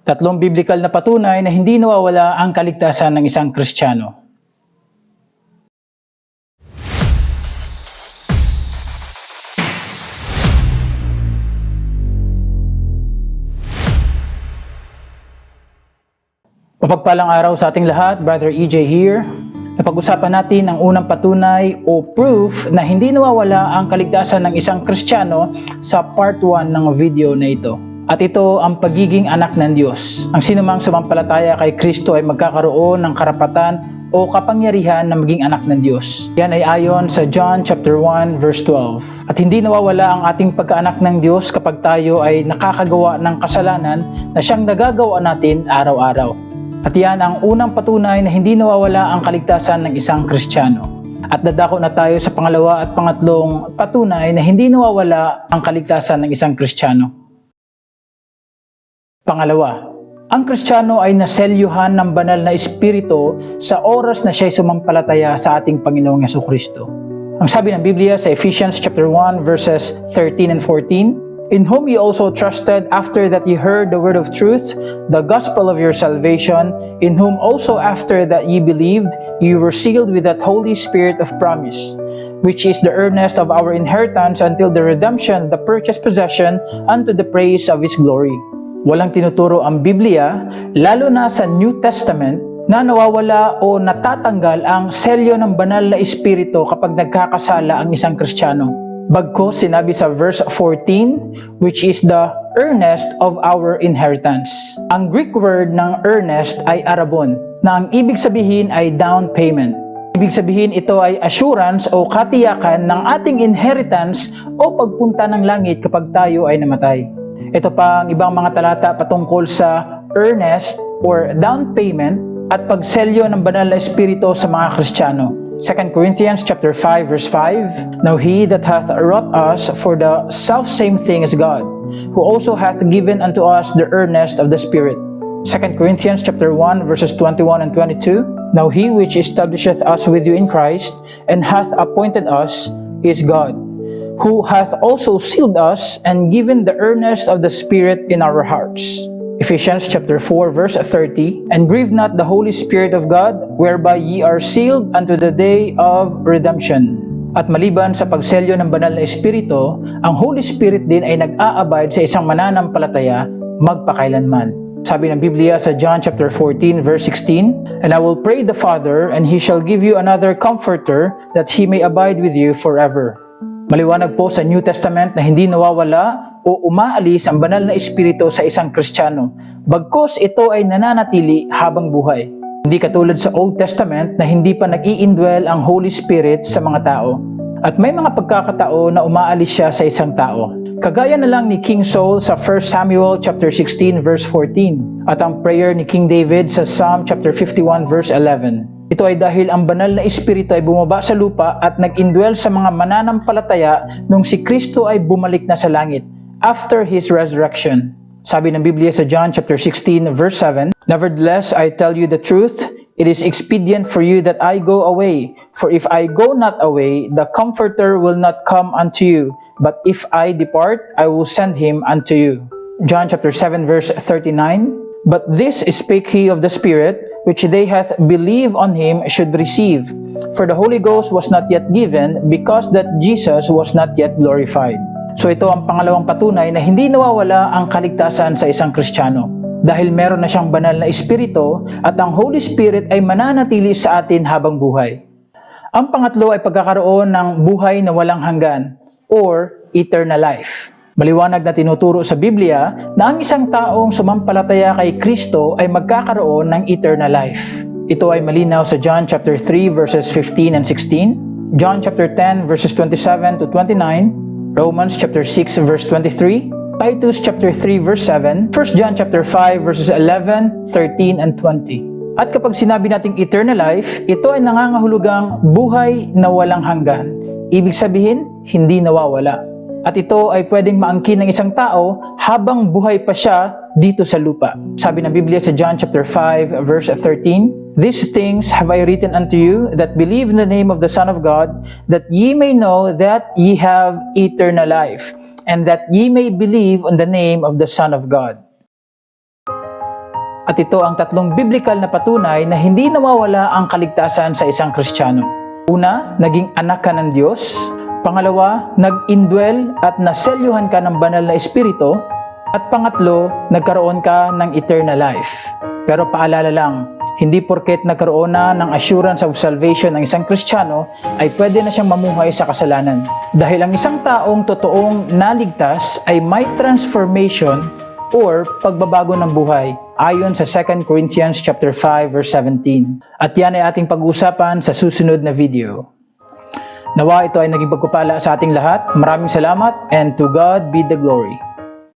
Tatlong biblikal na patunay na hindi nawawala ang kaligtasan ng isang Kristiyano. Mapagpalang araw sa ating lahat, Brother EJ here. Napag-usapan natin ang unang patunay o proof na hindi nawawala ang kaligtasan ng isang Kristiyano sa part 1 ng video na ito. At ito ang pagiging anak ng Diyos. Ang sinumang sumampalataya kay Kristo ay magkakaroon ng karapatan o kapangyarihan na maging anak ng Diyos. Yan ay ayon sa John chapter 1 verse 12. At hindi nawawala ang ating pagkaanak ng Diyos kapag tayo ay nakakagawa ng kasalanan na siyang nagagawa natin araw-araw. At yan ang unang patunay na hindi nawawala ang kaligtasan ng isang Kristiyano. At dadako na tayo sa pangalawa at pangatlong patunay na hindi nawawala ang kaligtasan ng isang Kristiyano. Pangalawa, ang Kristiyano ay naselyuhan ng banal na Espiritu sa oras na siya'y sumampalataya sa ating Panginoong Jesucristo. Ang sabi ng Biblia sa Ephesians chapter 1 verses 13 and 14, "In whom ye also trusted after that ye heard the word of truth, the gospel of your salvation, in whom also after that ye believed, ye were sealed with that Holy Spirit of promise, which is the earnest of our inheritance until the redemption of the purchased possession unto the praise of His glory." Walang tinuturo ang Biblia, lalo na sa New Testament, na nawawala o natatanggal ang selyo ng banal na Espiritu kapag nagkakasala ang isang Kristiyano. Bagkus sinabi sa verse 14, which is the earnest of our inheritance. Ang Greek word ng earnest ay arabon, na ang ibig sabihin ay down payment. Ibig sabihin ito ay assurance o katiyakan ng ating inheritance o pagpunta ng langit kapag tayo ay namatay. Ito pa ang ibang mga talata patungkol sa earnest or down payment at pagselyo ng banal na Espiritu sa mga Kristiyano. 2 Corinthians chapter 5 verse 5, "Now he that hath wrought us for the selfsame thing is God, who also hath given unto us the earnest of the Spirit." 2 Corinthians chapter 1 verses 21 and 22, "Now he which establisheth us with you in Christ, and hath appointed us, is God, who hath also sealed us and given the earnest of the Spirit in our hearts." Ephesians chapter 4 verse 30, "And grieve not the Holy Spirit of God, whereby ye are sealed unto the day of redemption." At maliban sa pagselyo ng banal na Espiritu, ang Holy Spirit din ay nag-aabide sa isang mananampalataya magpakailanman. Sabi ng Biblia sa John chapter 14 verse 16, "And I will pray the Father, and He shall give you another Comforter, that He may abide with you forever." Maliwanag po sa New Testament na hindi nawawala o umaalis ang banal na Espiritu sa isang Kristiyano, bagkus ito ay nananatili habang buhay. Hindi katulad sa Old Testament na hindi pa nag-i-indwell ang Holy Spirit sa mga tao. At may mga pagkakataon na umaalis siya sa isang tao. Kagaya na lang ni King Saul sa 1 Samuel chapter 16 verse 14 at ang prayer ni King David sa Psalm chapter 51 verse 11. Ito ay dahil ang banal na Espiritu ay bumaba sa lupa at nag-indwell sa mga mananampalataya nung si Kristo ay bumalik na sa langit after His resurrection. Sabi ng Biblia sa John chapter 16 verse 7, "Nevertheless, I tell you the truth, it is expedient for you that I go away. For if I go not away, the Comforter will not come unto you. But if I depart, I will send him unto you." John chapter 7 verse 39, "But this spake he of the Spirit, which they hath believed on him should receive. For the Holy Ghost was not yet given, because that Jesus was not yet glorified." So ito ang pangalawang patunay na hindi nawawala ang kaligtasan sa isang Kristiyano. Dahil meron na siyang banal na Espiritu at ang Holy Spirit ay mananatili sa atin habang buhay. Ang pangatlo ay pagkakaroon ng buhay na walang hanggan or eternal life. Maliwanag na tinuturo sa Biblia na ang isang taong sumampalataya kay Kristo ay magkakaroon ng eternal life. Ito ay malinaw sa John chapter 3 verses 15 and 16, John chapter 10 verses 27 to 29, Romans chapter 6 verse 23, Titus chapter 3 verse 7, 1 John chapter 5 verses 11, 13 and 20. At kapag sinabi nating eternal life, ito ay nangangahulugang buhay na walang hanggan. Ibig sabihin, hindi nawawala. At ito ay pwedeng maangkin ng isang tao habang buhay pa siya dito sa lupa. Sabi ng Biblia sa John chapter 5 verse 13, "These things have I written unto you that believe in the name of the Son of God, that ye may know that ye have eternal life, and that ye may believe on the name of the Son of God." At ito ang tatlong biblical na patunay na hindi nawawala ang kaligtasan sa isang Kristiyano. Una, naging anak ka ng Diyos. Pangalawa, nag-indwell at naselyuhan ka ng banal na espiritu. At pangatlo, nagkaroon ka ng eternal life. Pero paalala lang, hindi porket nagkaroon na ng assurance of salvation ng isang Kristiyano ay pwede na siyang mamuhay sa kasalanan. Dahil ang isang taong totoong naligtas ay may transformation or pagbabago ng buhay ayon sa 2 Corinthians chapter 5 verse 17. At yan ay ating pag-uusapan sa susunod na video. Nawa ito ay naging pagpapala sa ating lahat. Maraming salamat and to God be the glory.